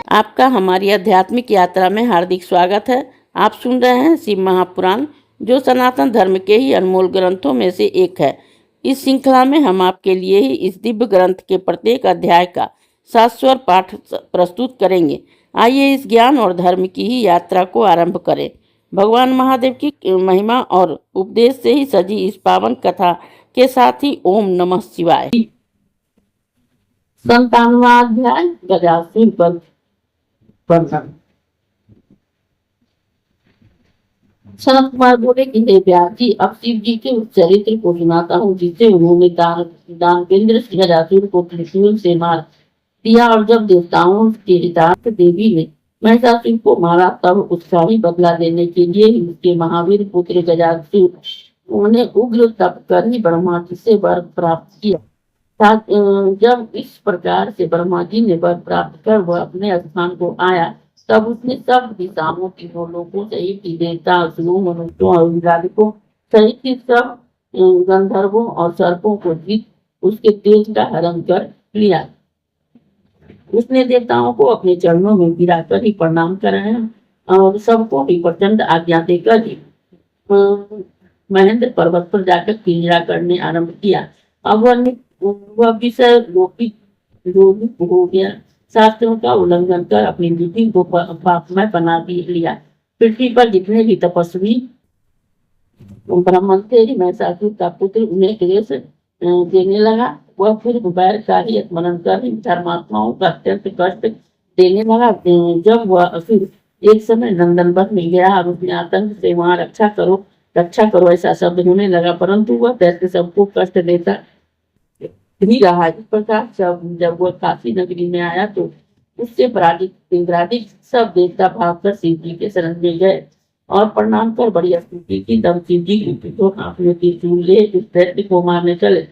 आपका हमारी आध्यात्मिक यात्रा में हार्दिक स्वागत है। आप सुन रहे हैं शिव महापुराण, जो सनातन धर्म के ही अनमोल ग्रंथों में से एक है। इस श्रृंखला में हम आपके लिए ही इस दिव्य ग्रंथ के प्रत्येक अध्याय का शाश्वत पाठ प्रस्तुत करेंगे। आइए इस ज्ञान और धर्म की ही यात्रा को आरंभ करें। भगवान महादेव की महिमा और उपदेश से ही सजी इस पावन कथा के साथ ही ओम नमः शिवाय। 97वां अध्याय गजासुर वध। सनत कुमार बोले कि हे व्यास जी, अब शिव जी के उस चरित्र को सुनाता हूँ जिसे उन्होंने दानवेंद्र गजासुर को त्रिशूल से मार दिया, और जब देवताओं के हितार्थ देवी ने महिषासुर को मारा तब उसका ही बदला लेने के लिए उसके महावीर पुत्र गजासुर उन्होंने उग्र तप कर ही ब्रह्मा जी से वर प्राप्त किया। जब इस प्रकार से ब्रह्मा जी ने वर प्राप्त कर वह अपने स्थान को आया, तब उसने सब दिशाओं की लोगों सहित देवता, असुरों, मनुष्यों और विराटकों सहित सब गंधर्वों और सर्पों को जीत उसके तेज का हरण कर लिया। उसने देवताओं को अपने चरणों में गिराकर ही प्रणाम कराया और सबको ही प्रचंड आज्ञा देकर ही महेंद्र पर्वत पर जाकर पिंजरा करने आरंभ किया। अब वह विषय लोपित हो गया। शास्त्रों का उल्लंघन कर अपनी बुद्धि को पापमय बना लिया। पृथ्वी पर जितने भी तपस्वी ब्राह्मण थे, महिषासुर का पुत्र उन्हें क्लेश देने लगा। वह फिर बैर का ही स्मरण कर धर्मात्माओं का अत्यंत कष्ट देने लगा। जब वह असुर एक समय नंदन वन में गया और उसने आतंक से वहां रक्षा करो ऐसा शब्द होने लगा, परंतु वह दैत्य सबको कष्ट देता ही रहा। इस प्रकार जब वह काशी नगरी में आया तो उससे पराजित सब देवता भागकर शिव जी के शरण में गए और प्रणाम कर बड़ी स्तुति की। तब शिव जी अपने त्रिशूल ले उस दैत्य को मारने चले।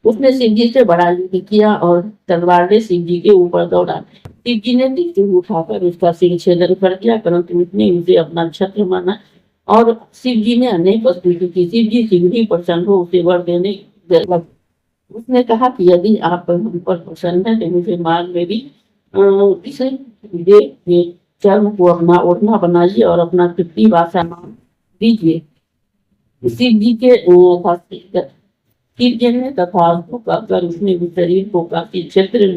उसने शिव जी से बड़ा युद्ध किया और तलवार ले शिव जी के ऊपर दौड़ा। शिव जी ने त्रिशूल उठाकर उसका सिर छेदन कर दिया, परंतु उसने उसे अपना छत्र माना और शिव जी ने अनेक स्तुति की। शिव जी शीघ्र प्रसन्न हो उसे वर देने लगे। उसने कहा कि यदि आप हम पर प्रसन्न है तो मुझे मार्ग में भी इसे चर्म को अपना ओढ़ना बनाइए और अपना तृप्ति वासा नाम दीजिए। शिव जी ने तथा कहकर उसने शरीर को काफी क्षेत्र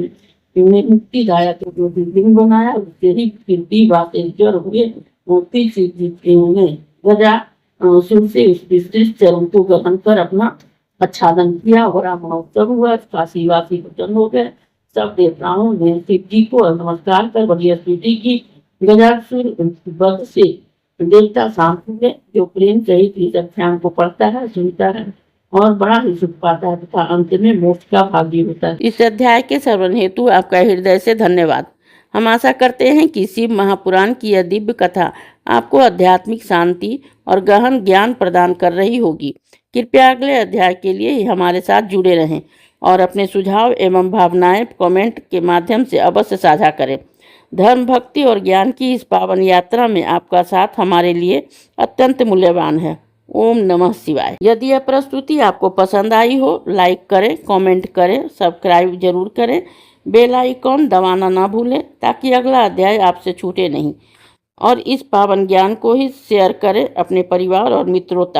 में मुक्ति दाया तो जो लिंग बनाया उससे ही कीर्ति वातेश्वर हुए। फिर शिव जी ने गजासुर से उस विशिष्ट चरण को ग्रहण कर अपना आच्छादन किया। बड़ा महोत्सव हुआ। काशीवासी प्रसन्न हो गए। सब देवताओं ने शिव जी को नमस्कार कर बड़ी स्तुति की। गजासुर वध से देवता शांत हुए। जो प्रेम सहित इस आख्यान को पढ़ता है, सुनता है और बड़ा ही सुख पाता है तथा अंत में मोक्ष का भागी होता है। इस अध्याय के श्रवण हेतु आपका हृदय से धन्यवाद। हम आशा करते हैं कि शिव महापुराण की यह दिव्य कथा आपको आध्यात्मिक शांति और गहन ज्ञान प्रदान कर रही होगी। कृपया अगले अध्याय के लिए हमारे साथ जुड़े रहें और अपने सुझाव एवं भावनाएं कमेंट के माध्यम से अवश्य साझा करें। धर्म, भक्ति और ज्ञान की इस पावन यात्रा में आपका साथ हमारे लिए अत्यंत मूल्यवान है। ओम नमः शिवाय। यदि यह प्रस्तुति आपको पसंद आई हो, लाइक करें, कमेंट करें, सब्सक्राइब जरूर करें, बेल आइकॉन दबाना ना भूलें ताकि अगला अध्याय आपसे छूटे नहीं, और इस पावन ज्ञान को ही शेयर करें अपने परिवार और मित्रों तक।